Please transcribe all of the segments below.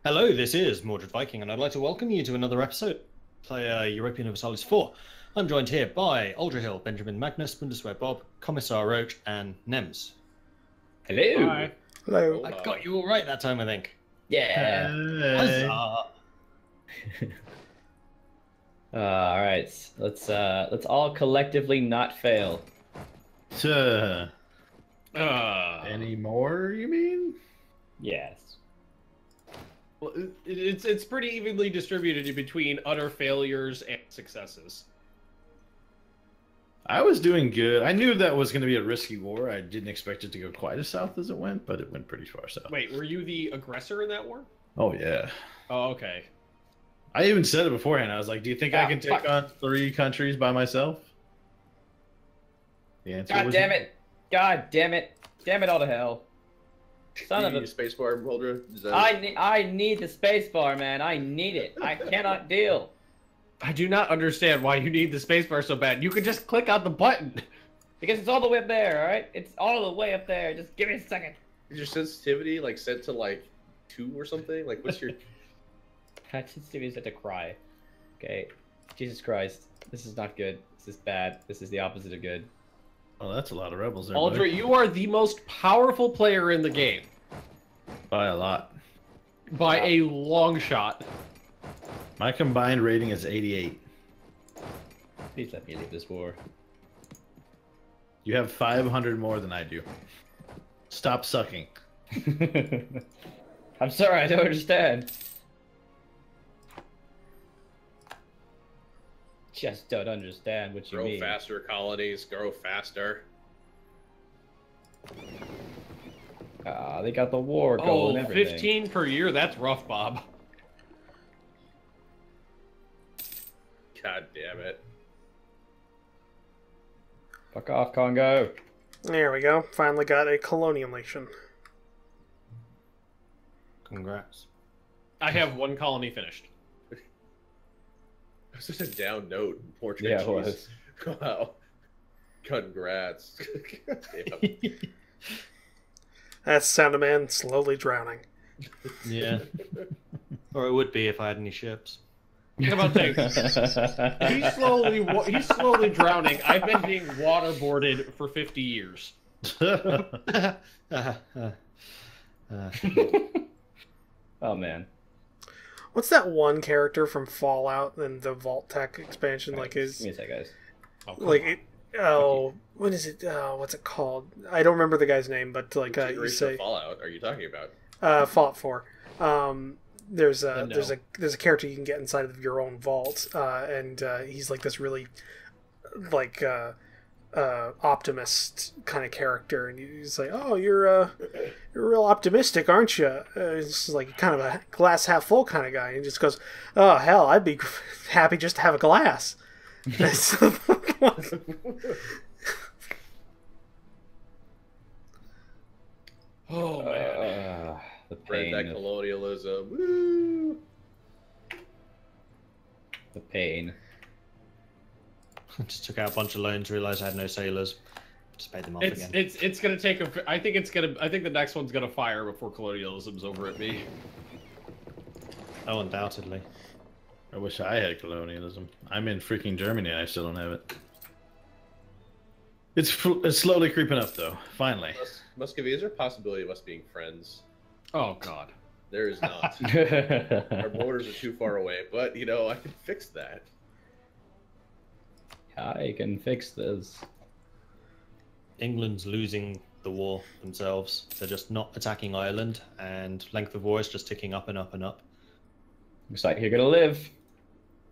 Hello, this is Mordred Viking, and I'd like to welcome you to another episode of Europa Universalis 4. I'm joined here by Aldrahill, Benjamin Magnus, Bundeswehr Bob, Commissar Roach, and Nemes. Hello. Hi. Hello. I got you all right that time, I think. Yeah. Huzzah! All right. Let's all collectively not fail. Any more, you mean? Yes. Well, it's pretty evenly distributed between utter failures and successes. I was doing good. I knew that was going to be a risky war. I didn't expect it to go quite as south as it went, but it went pretty far south. Wait, were you the aggressor in that war? Oh, yeah. Oh, okay. I even said it beforehand. I was like, do you think I can take on 3 countries by myself? The answer God was damn it! God damn it! Damn it all to hell! Son of a spacebar, Mordred. I need the space bar, man. I need it. I cannot deal. I do not understand why you need the spacebar so bad. You could just click on the button. Because it's all the way up there, alright? It's all the way up there. Just give me a second. Is your sensitivity like set to like 2 or something? Like what's your? My sensitivity is set to cry. Okay. Jesus Christ. This is not good. This is bad. This is the opposite of good. Oh, that's a lot of rebels there. Aldra, buddy. you are the most powerful player in the game. By a lot. By a long shot. My combined rating is 88. Please let me leave this war. You have 500 more than I do. Stop sucking. I'm sorry, I don't understand. Just don't understand what you Grow mean. faster, colonies. Grow faster. They got the war goal Oh, and everything. 15 per year? That's rough, Bob. God damn it. Fuck off, Congo. There we go. Finally got a colonial nation. Congrats. I have 1 colony finished. It's just a down note. Portrait. Yeah, it was. Wow. Congrats. God damn. That's the sound of man slowly drowning. Yeah. Or it would be if I had any ships. Think about things. He's slowly drowning. I've been being waterboarded for 50 years. Oh, man. What's that one character from Fallout and the Vault Tech expansion? Like Give is me a sec, guys. Oh, come like on. it, oh, what is it? What's it called? I don't remember the guy's name, but like Which you iteration say of Fallout are you talking about? Fallout 4. There's a No. there's a character you can get inside of your own vault, and he's like this really like optimist kind of character, and he's like, "Oh, you're real optimistic, aren't you?" It's like kind of a glass half full kind of guy, and he just goes, "Oh hell, I'd be happy just to have a glass." Oh, man. The Spread pain. that colonialism. Woo! The pain. Just took out a bunch of loans, realised I had no sailors. Just paid them off again. It's gonna take a. I think the next one's gonna fire before colonialism's over at me. Oh, undoubtedly. I wish I had colonialism. I'm in freaking Germany and I still don't have it. It's slowly creeping up, though. Finally. Muscovy, is there a possibility of us being friends? Oh God. There is not. Our borders are too far away, but you know I can fix that. I can fix this. England's losing the war themselves. They're just not attacking Ireland, and length of war is just ticking up and up and up. Looks like you're gonna live.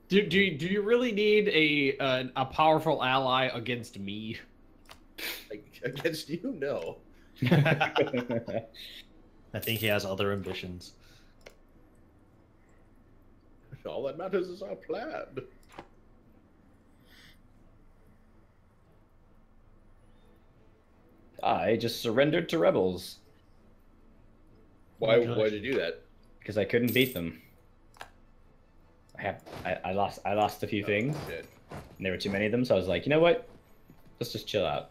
Do you really need a powerful ally against me? Like, against you, no. I think he has other ambitions. All that matters is our plan. I just surrendered to rebels Why'd you do that? because I couldn't beat them. I lost a few things, Shit. and there were too many of them. So I was like, you know what? Let's just chill out.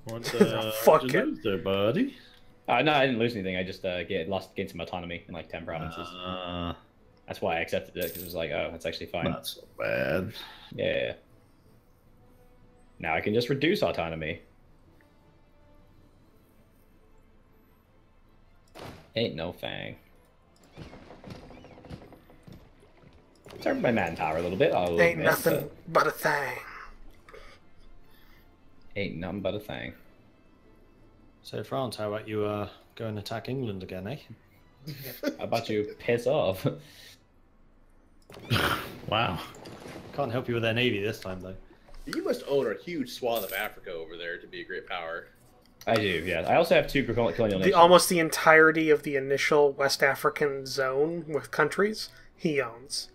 What Fuck did you it. lose there, buddy? No, I didn't lose anything. I just gained some autonomy in like 10 provinces. That's why I accepted it, because it was like, oh, that's actually fine. Not so bad. Yeah. Now I can just reduce autonomy. Ain't no thing. Start my manpower a little bit. I'll Ain't admit, nothing but a thing. Ain't nothing but a thing. So France, how about you go and attack England again, eh? How about you piss off? Wow. Can't help you with their navy this time, though. You must own a huge swath of Africa over there to be a great power. I do, yeah. I also have 2 colonial nations. Almost the entirety of the initial West African zone with countries he owns.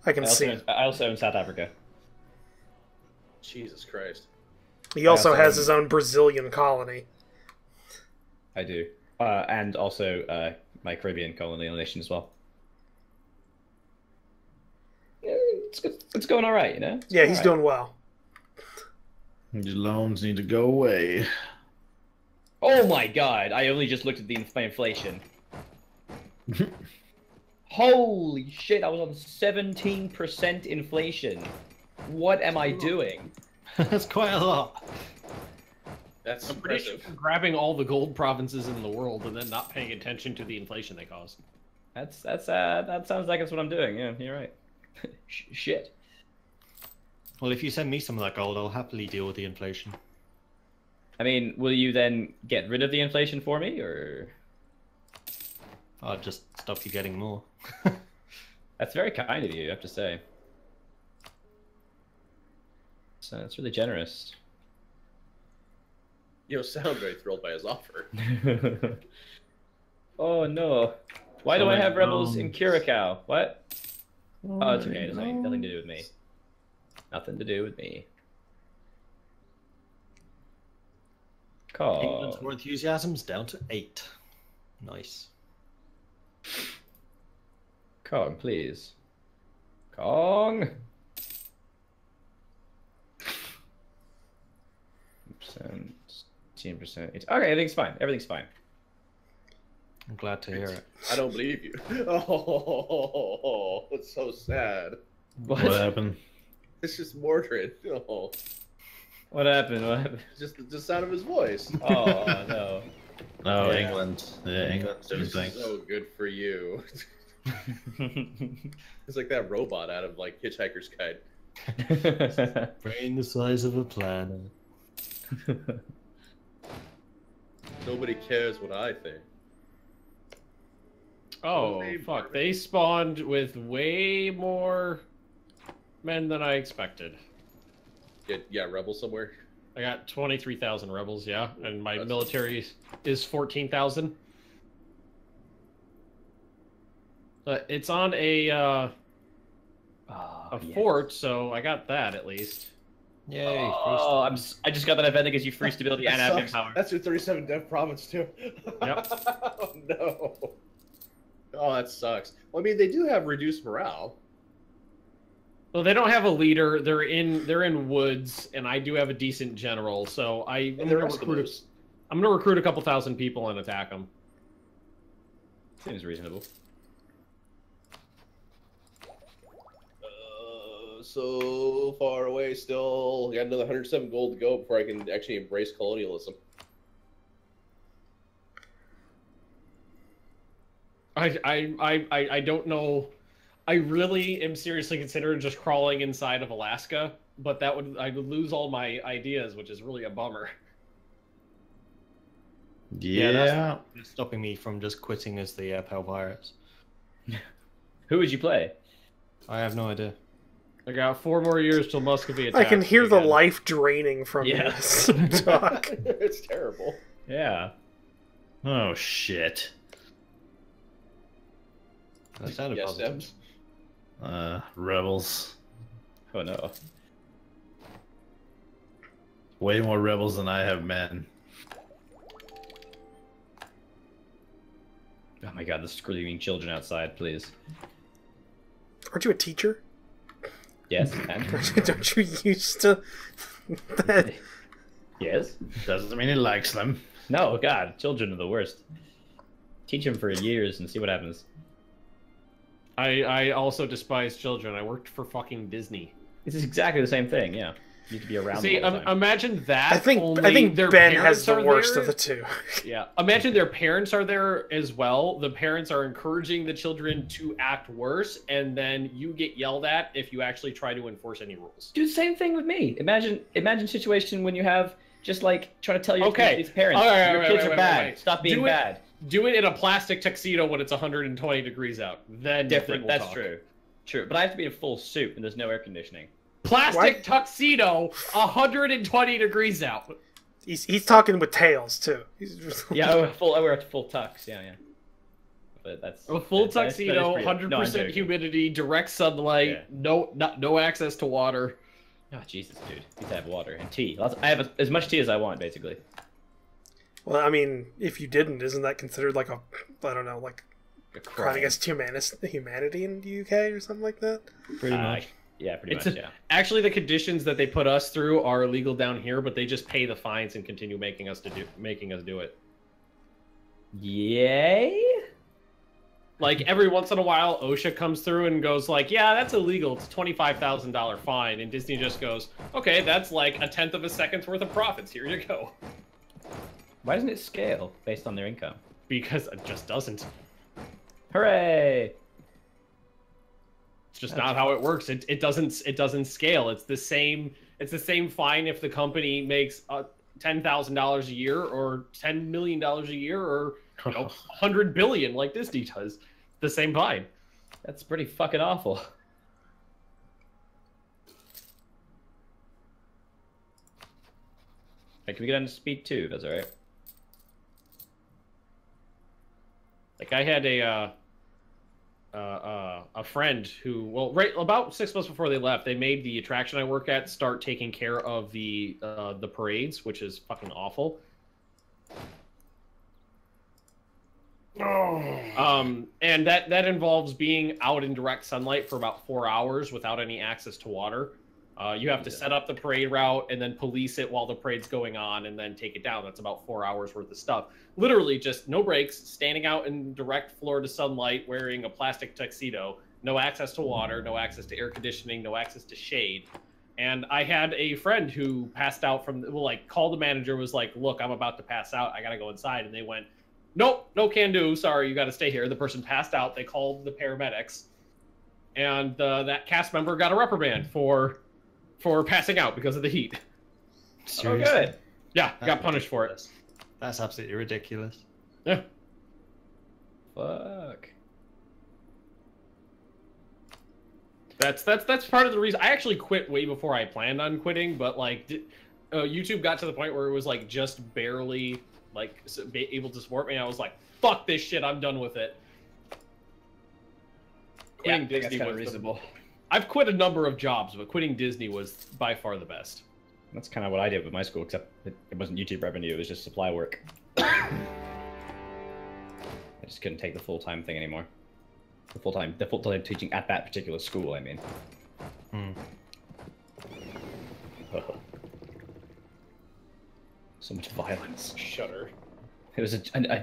I can see. I also own South Africa. Jesus Christ. He also also has own- his own Brazilian colony. I do. And also my Caribbean colonial nation as well. Yeah, it's going all right, you know? Yeah, he's doing well. These loans need to go away. Oh my god, I only just looked at my inflation. Holy shit, I was on 17% inflation. What am I doing? That's quite a lot. That's I'm pretty sure impressive. grabbing all the gold provinces in the world and then not paying attention to the inflation they cause. That sounds like that's what I'm doing. Yeah, you're right. Shit. Well, if you send me some of that gold, I'll happily deal with the inflation. I mean, will you then get rid of the inflation for me, or? I'll just stop you getting more. That's very kind of you, I have to say. So that's really generous. You don't sound very thrilled by his offer. Oh no. Why do I have rebels in Curacao? What? Oh, it's okay. It doesn't nothing to do with me. Nothing to do with me. England's Call. more enthusiasm's down to 8. Nice. Kong, please. Kong. 10%. Okay, everything's fine. Everything's fine. I'm glad to hear it. I don't believe you. Oh, it's so sad. What happened? It's just Mordred. Oh, What happened? What happened? just the sound of his voice. Oh no. Oh, Yeah. England. Yeah, England's doing This is things. so good for you. It's like that robot out of like Hitchhiker's Guide. Brain the size of a planet. Nobody cares what I think. Oh, They- fuck. They spawned with way more men than I expected. Yeah, rebel somewhere. I got 23,000 rebels, yeah, and my That's- military is 14,000. But it's on a fort, so I got that at least. Yay. Oh, I just got that event that gives you free stability and That admin sucks. power. That's your 37 dev province too. Yep. Oh no. Oh, that sucks. Well, I mean, they do have reduced morale. Well, they don't have a leader. They're in woods, and I do have a decent general. So I'm And they're gonna recruit. Eskimos. I'm gonna recruit a couple thousand people and attack them. Seems reasonable. So far away still. Got another 107 gold to go before I can actually embrace colonialism. I don't know. I really am seriously considering just crawling inside of Alaska, but I would lose all my ideas, which is really a bummer. Yeah. It's stopping me from just quitting as the Pale Pirates. Who would you play? I have no idea. I got 4 more years till Muscovy attacks. I can hear me the again. life draining from Yeah. this talk. It's terrible. Yeah. Oh shit. That sounded Yes, positive. Debs. Rebels. Oh no. Way more rebels than I have men. Oh my god, the screaming children outside, please. Aren't you a teacher? Yes, and Don't you used to? That... yes. Doesn't mean he likes them. No, God, children are the worst. Teach them for years and see what happens. I also despise children. I worked for fucking Disney. This is exactly the same thing, yeah. You need to be around See, them all the time. imagine that. I think only their Ben parents has the are worst there. of the two. Yeah, imagine their parents are there as well. The parents are encouraging the children to act worse, and then you get yelled at if you actually try to enforce any rules. Dude, same thing with me. Imagine situation when you have just like trying to tell your these parents, All right, your kids are bad. Stop being bad. Do it in a plastic tuxedo when it's 120 degrees out. Then Different. we'll That's talk. true. But I have to be in full suit and there's no air conditioning. Plastic tuxedo, 120 degrees out. He's talking with tails too. Yeah, I wear a full tux. Yeah. But that's A full that is tuxedo, pretty- no, I'm 100% joking. humidity, direct sunlight, no access to water. Oh Jesus, dude! I need to have water and tea. I have as much tea as I want, basically. Well, I mean, if you didn't, isn't that considered like a, I don't know, like A crime against humanity in the UK or something like that? Pretty much. Yeah, pretty It's much. Yeah. Actually, the conditions that they put us through are illegal down here, but they just pay the fines and continue making us do it. Yay! Like every once in a while, OSHA comes through and goes like, "Yeah, that's illegal. It's a $25,000 fine," and Disney just goes, "Okay, that's like 1/10 of a second's worth of profits. Here you go." Why doesn't it scale based on their income? Because it just doesn't. Hooray! It's just not how it works. It doesn't scale. It's the same fine if the company makes $10,000 a year or $10 million a year or 100 billion like Disney does. The same fine. That's pretty fucking awful. Hey, can we get on to speed 2? That's alright. Like I had a friend who, well, right about 6 months before they left, they made the attraction I work at start taking care of the parades, which is fucking awful. And that involves being out in direct sunlight for about 4 hours without any access to water. You have to set up the parade route and then police it while the parade's going on and then take it down. That's about 4 hours worth of stuff. Literally just no breaks, standing out in direct Florida sunlight, wearing a plastic tuxedo, no access to water, no access to air conditioning, no access to shade. And I had a friend who passed out from, well, like, called the manager, was like, "Look, I'm about to pass out. I got to go inside." And they went, "Nope, no can do. Sorry, you got to stay here." The person passed out. They called the paramedics. And that cast member got a reprimand for passing out because of the heat. Seriously? Oh, good. Yeah, got punished for it. That's absolutely ridiculous. Yeah. Fuck. That's part of the reason. I actually quit way before I planned on quitting, but like YouTube got to the point where it was like just barely like able to support me. I was like, "Fuck this shit, I'm done with it." Quitting Disney was reasonable. I've quit a number of jobs, but quitting Disney was by far the best. That's kind of what I did with my school, except it wasn't YouTube revenue, it was just supply work. I just couldn't take the full-time thing anymore. The full-time teaching at that particular school, I mean. So much violence. Shudder. It was a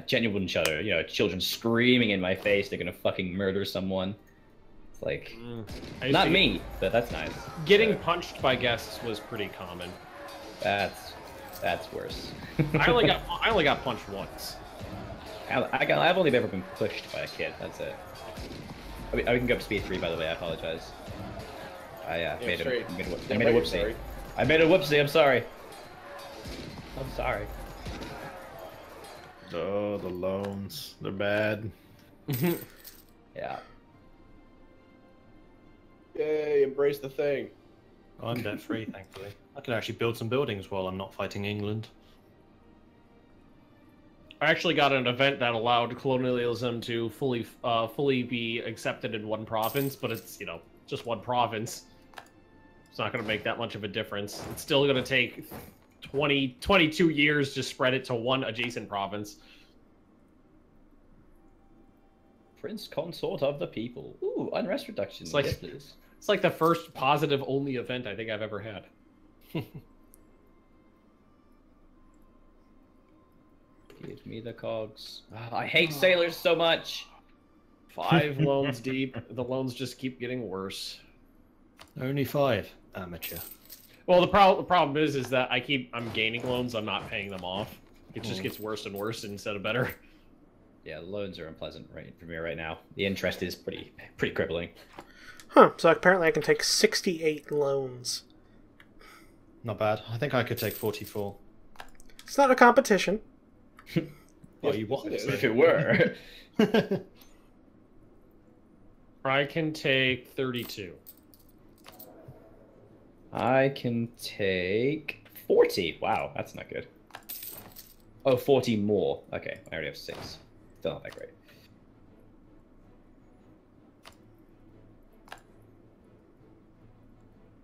genuine shudder, you know, children screaming in my face, they're gonna fucking murder someone. It's like, not me, but that's nice. Getting punched by guests was pretty common. That's worse. I only got punched once. I've only ever been pushed by a kid. That's it. I can go up to speed 3, by the way. I apologize. I made a whoopsie. Sorry. I made a whoopsie. I'm sorry. I'm sorry. Oh, the loans. They're bad. Yeah. Yay, embrace the thing. I'm debt free, thankfully. I can actually build some buildings while I'm not fighting England. I actually got an event that allowed colonialism to fully be accepted in one province, but it's, you know, just one province. It's not going to make that much of a difference. It's still going to take 22 years to spread it to one adjacent province. Prince consort of the people. Ooh, unrest reduction. It's like, yes, please. It's like the first positive only event I think I've ever had. Give me the cogs. Oh, I hate sailors so much. 5 loans deep. The loans just keep getting worse. Only 5. Amateur. Well, the problem is that I'm gaining loans. I'm not paying them off. It just gets worse and worse instead of better. Yeah, the loans are unpleasant for me right now. The interest is pretty crippling. Huh, so apparently I can take 68 loans. Not bad. I think I could take 44. It's not a competition. Oh, you want it? If it were. I can take 32. I can take 40. Wow, that's not good. Oh, 40 more. Okay, I already have 6. Still not that great.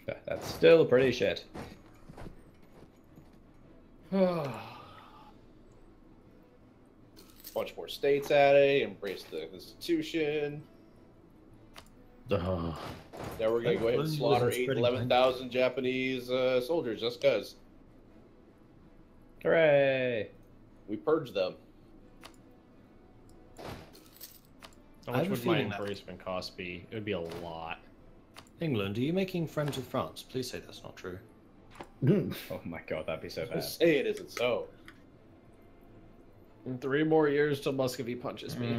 But that's still pretty shit. Bunch more states at it. Embrace the Constitution. Now we're gonna go ahead and slaughter 11,000 Japanese soldiers just cause. Hooray! We purged them. How much would my embracement cost be? It would be a lot. England, are you making friends with France? Please say that's not true. Oh my god, that'd be so bad. Just say it isn't so. In 3 more years till Muscovy punches me.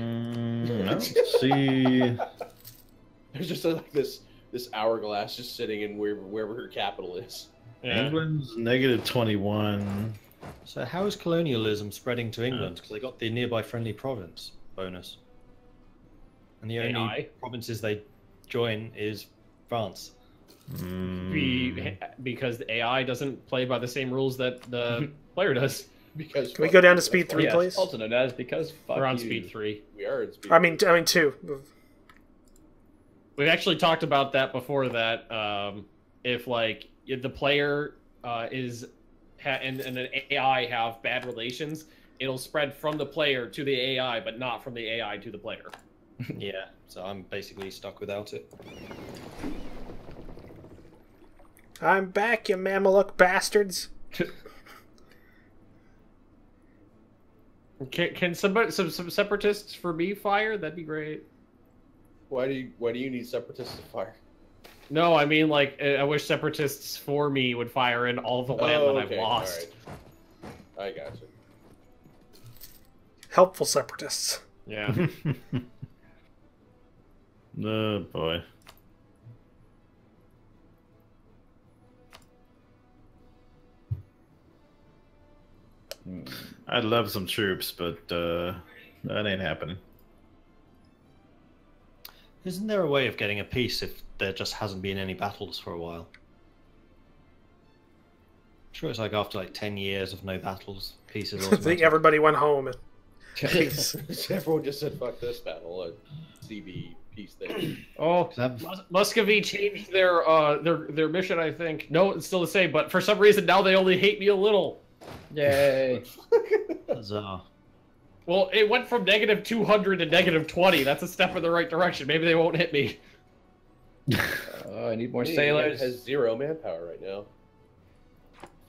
Let's see. There's just like this hourglass just sitting in wherever her capital is. Yeah. England's -21. So how is colonialism spreading to England? Because they got the nearby friendly province bonus. And the only AI? provinces they join is France. Because the AI doesn't play by the same rules that the player does. Because Can we go down to speed 3, Yes, please? also known as because fuck We're on you. speed 3. We are in speed. I mean 2. We've actually talked about that before. That if the player and an AI have bad relations, it'll spread from the player to the AI, but not from the AI to the player. Yeah, so I'm basically stuck without it. I'm back, you Mameluke bastards. Can some separatists for me fire? That'd be great. Why do you need separatists to fire? No, I mean I wish separatists for me would fire in all the land that I've lost. All right. I got you. Helpful separatists. Yeah. Oh boy. I'd love some troops, but that ain't happening. Isn't there a way of getting a peace if there just hasn't been any battles for a while? Sure, it's like after 10 years of no battles, peace is I automatic. think everybody went home. And... Everyone just said fuck this battle, CB peace thing. Oh, Muscovy changed their mission. I think no, it's still the same, but for some reason now they only hate me a little. Yay! Huzzah. Well, it went from -200 to -20. That's a step in the right direction. Maybe they won't hit me. Oh, I need more It sailors. has 0 manpower right now.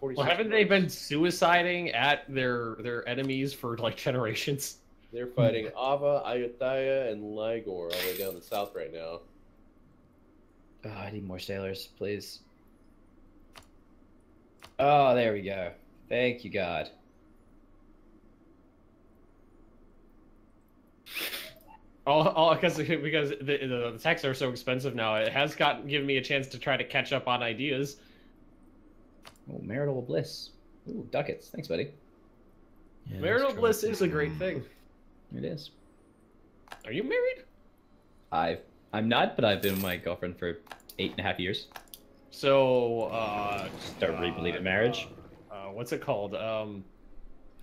Well, haven't they been suiciding at their enemies for generations? They're fighting Ava, Ayutthaya, and Ligor all the way down the south right now. Oh, I need more sailors, please. Oh, there we go. Thank you, God. Because the texts are so expensive now, it has given me a chance to try to catch up on ideas. Oh, marital bliss. Ooh, ducats. Thanks, buddy. Yeah, Marital that's bliss true. is a great thing. It is. Are you married? I'm not, but I've been with my girlfriend for 8.5 years. So, Don't really believe in marriage. What's it called? I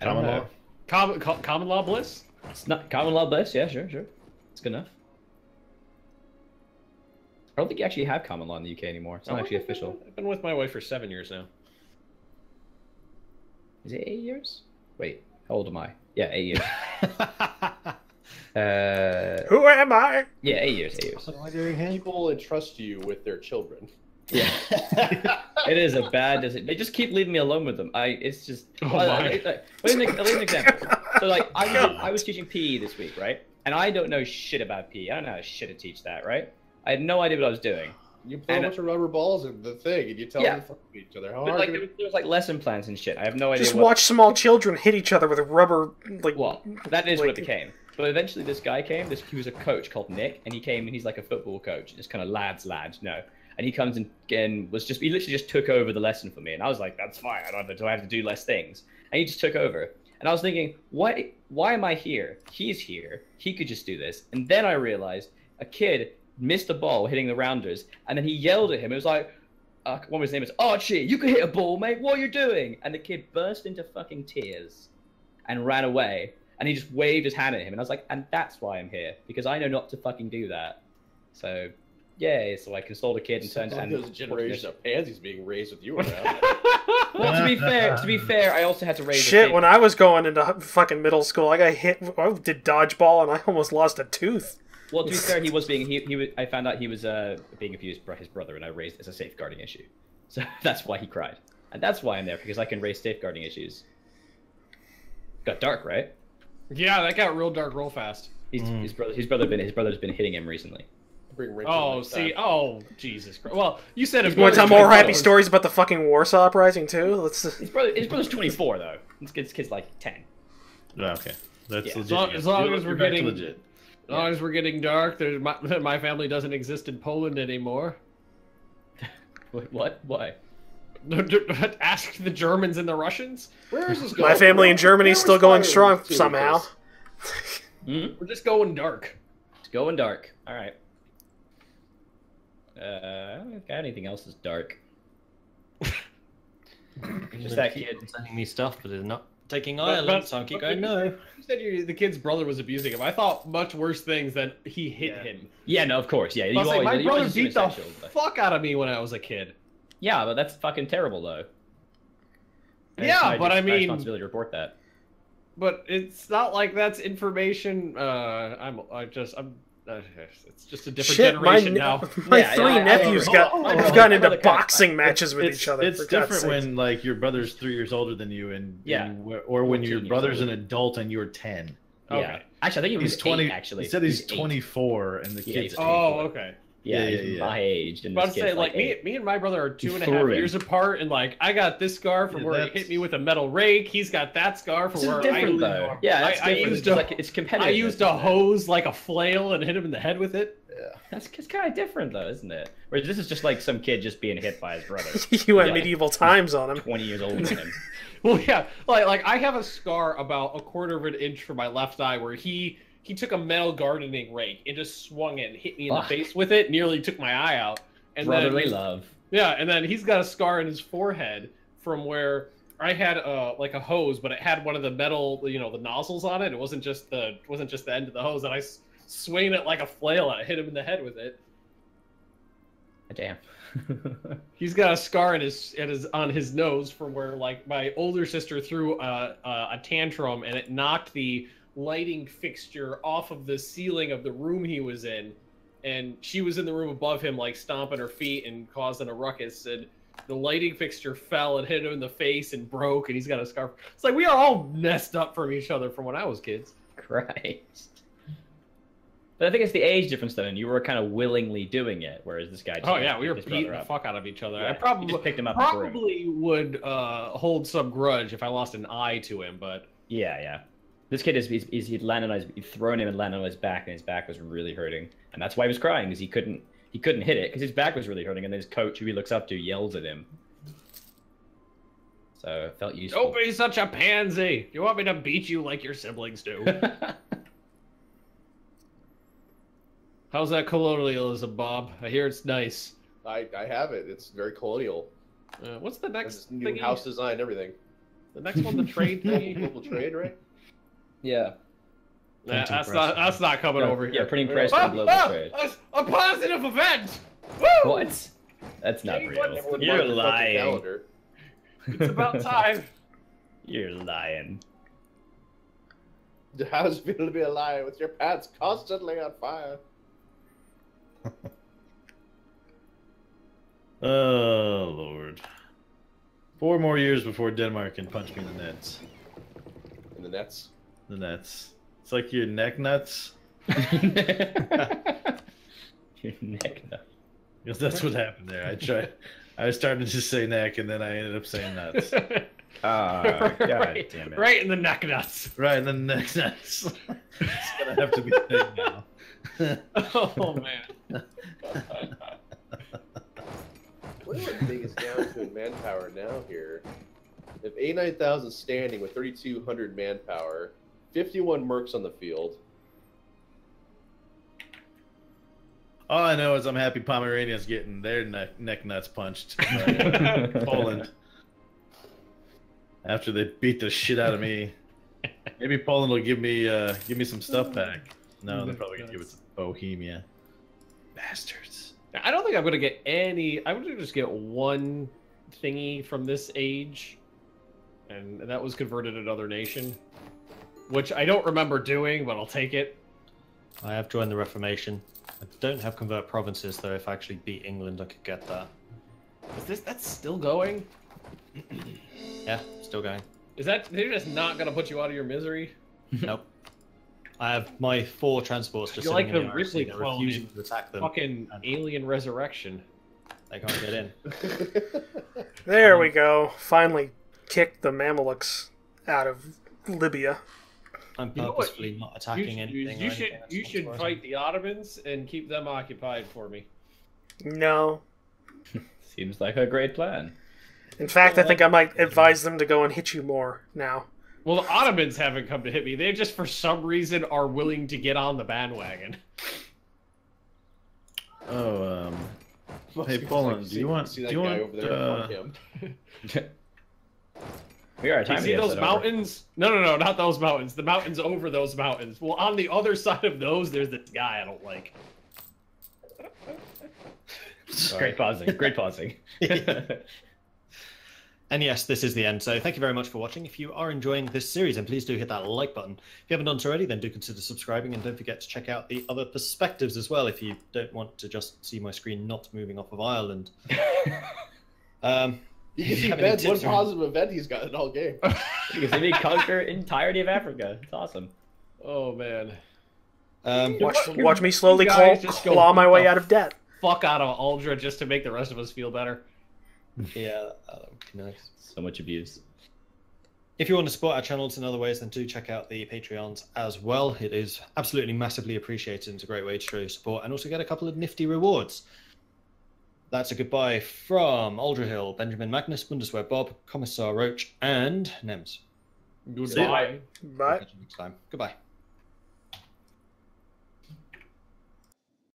don't know. Common law bliss? It's not common law bliss. Yeah, sure. It's good enough. I don't think you actually have common law in the UK anymore. It's not actually official. I've been with my wife for 7 years now. Is it 8 years? Wait, how old am I? Yeah, 8 years. Who am I? Yeah, 8 years. What am I doing here? People entrust you with their children. Yeah. It is a bad decision. They just keep leaving me alone with them. It's just. Oh I'll my. leave an example. So like I was teaching PE this week, right? And I don't know shit about PE. I don't know how shit to teach that, right? I had no idea what I was doing. You put a bunch of rubber balls in the thing, and you tell them to fuck with each other. How But hard? like there was like lesson plans and shit. I have no idea. Just watch small children hit each other with a rubber, like... Well, that is what it became. But eventually this guy came, he was a coach called Nick, and he came and he's like a football coach, just kind of lads, you know. And he comes and he literally just took over the lesson for me. And I was like, that's fine, do I have to do less things? And he just took over. And I was thinking, why am I here? He's here, he could just do this. And then I realized a kid missed a ball hitting the rounders, and then he yelled at him. It was like, what was his name? Is Archie, you can hit a ball, mate, what are you doing? And the kid burst into fucking tears and ran away. And he just waved his hand at him, and I was like, and that's why I'm here, because I know not to fucking do that. So, yay, so I consoled a kid and turned and there's a generation of pansies being raised with you around. Well, to be fair, I also had to raise Shit, when I was going into fucking middle school, I got hit, I did dodgeball, and I almost lost a tooth. Well, to be fair, he was being, I found out he was being abused by his brother, and I raised it as a safeguarding issue. So that's why he cried. And that's why I'm there, because I can raise safeguarding issues. Got dark, right? Yeah, that got real dark real fast. His brother's been hitting him recently. Oh, see, Jesus Christ. Well, you said You want to tell more happy stories about the fucking Warsaw Uprising too? His brother's 24 though. His kid's like 10. Oh, okay, that's legit. As long as we're getting legit. As long as we're getting dark, my family doesn't exist in Poland anymore. What? Why? Ask the Germans and the Russians. Where is this going? My family in Germany is still going strong somehow. We're just going dark. It's going dark. All right. I don't got anything else that's dark. Just that kid sending me stuff, but it's not taking Ireland, so I keep going, no. You said the kid's brother was abusing him. I thought much worse things than he hit him. Yeah, no, of course, yeah. My brother beat the fuck out of me when I was a kid. Yeah, but that's fucking terrible, though. Yeah, but I mean, responsibility to report that. But it's not like that's information. It's just a different generation now. My three nephews have gotten into boxing matches with each other. It's different when like your brother's 3 years older than you, or when your brother's an adult and you're 10. Okay. Yeah. Actually, I think he was 20. Actually, he said he's 24, and the kid's 24. Oh, okay. Yeah, my age. And I was say, like, me and my brother are 2.5 years apart, and like I got this scar from where he hit me with a metal rake. He's got that scar from where I used it's competitive. I used a hose like a flail and hit him in the head with it. Yeah, that's kind of different though, isn't it? Whereas this is just like some kid just being hit by his brother. You had medieval times on him. 20 years older than him. Well, yeah, like I have a scar about 1/4 of an inch from my left eye where he took a metal gardening rake and just swung it and hit me in the face with it, nearly took my eye out. And brotherly love. Yeah, and then he's got a scar in his forehead from where I had like a hose, but it had one of the metal, the nozzles on it. It wasn't just the end of the hose, and I swung it like a flail and I hit him in the head with it. Damn. He's got a scar on his nose from where like my older sister threw a tantrum and it knocked the lighting fixture off of the ceiling of the room he was in, and she was in the room above him like stomping her feet and causing a ruckus, and the lighting fixture fell and hit him in the face and broke, and he's got a scar. It's like we are all messed up from each other from when I was kids. Christ. But I think it's the age difference though, and you were kind of willingly doing it, whereas this guy just we were beating the fuck out of each other. Yeah, I probably just picked him up probably would hold some grudge if I lost an eye to him, but yeah. This kid he'd thrown him and landed on his back, and his back was really hurting, and that's why he was crying, because he couldn't hit it because his back was really hurting, and then his coach, who he looks up to, yells at him. So it felt useful. Don't be such a pansy. You want me to beat you like your siblings do? How's that colonialism, Bob? I hear it's nice. I have it. It's very colonial. What's the next new house design, everything. The next one, the trade thingy. Global trade, right? Yeah. That's not coming over here. Yeah, printing press for global trade. A positive event! Woo! What? That's not real. You're lying. It's about time. You're lying. How does it feel to be alive with your pants constantly on fire? Oh, Lord. 4 more years before Denmark can punch me in the nets. In the nets? The nuts. It's like your neck nuts. Your neck nut. Because that's what happened there. I was starting to say neck, and then I ended up saying nuts. God right, damn it. right in the neck nuts. Right, and then neck nuts. It's gonna have to be a thing now. Oh man. What do I think is down to in manpower now here? If 89,000 standing with 3,200 manpower, 51 mercs on the field. All I know is I'm happy Pomeranians getting their neck nuts punched by Poland after they beat the shit out of me. Maybe Poland will give me some stuff back. No, they're probably gonna give it to Bohemia. Bastards. I don't think I'm gonna get any. I'm gonna just get one thingy from this age, and that was converted another nation, which I don't remember doing, but I'll take it. I have joined the Reformation. I don't have convert provinces, though. If I actually beat England, I could get that. That's still going? Yeah, still going. Is that they're just not gonna put you out of your misery? Nope. I have my 4 transports just You're like sitting in the the Ripley RC. They're clone refusing in to attack them. Fucking Alien Resurrection. They can't get in. There we go. Finally kicked the Mamelukes out of Libya. I'm You know what? purposefully not attacking anything. You should fight the Ottomans and keep them occupied for me. No. Seems like a great plan. In fact, I think I might advise them to go and hit you more now. Well, the Ottomans haven't come to hit me. They just, for some reason, are willing to get on the bandwagon. Oh, hey Poland, do you want? See that Do you guy want? over there? Fuck him. We are You time. see those mountains? No, not those mountains. The mountains over those mountains. Well, on the other side of those, there's this guy I don't like. Great pausing. Great pausing. And yes, this is the end. So thank you very much for watching. If you are enjoying this series, then please do hit that like button. If you haven't done so already, then do consider subscribing, and don't forget to check out the other perspectives as well if you don't want to just see my screen not moving off of Ireland. You If can you see have any Ben's one tips or- positive event he's got in all game. You can see me conquer entirety of Africa. It's awesome. Oh man. Watch me slowly You guys just go claw my beat way the out of debt. Fuck out of Aldra just to make the rest of us feel better. Yeah, that would be nice. So much abuse. If you want to support our channels in other ways, then do check out the Patreons as well. It is absolutely massively appreciated, and it's a great way to show your support and also get a couple of nifty rewards. That's a goodbye from Aldrahill, Benjamin Magnus, Bundeswehr Bob, Commissar Roach, and Nemes. Goodbye. Bye. Catch you next time. Goodbye.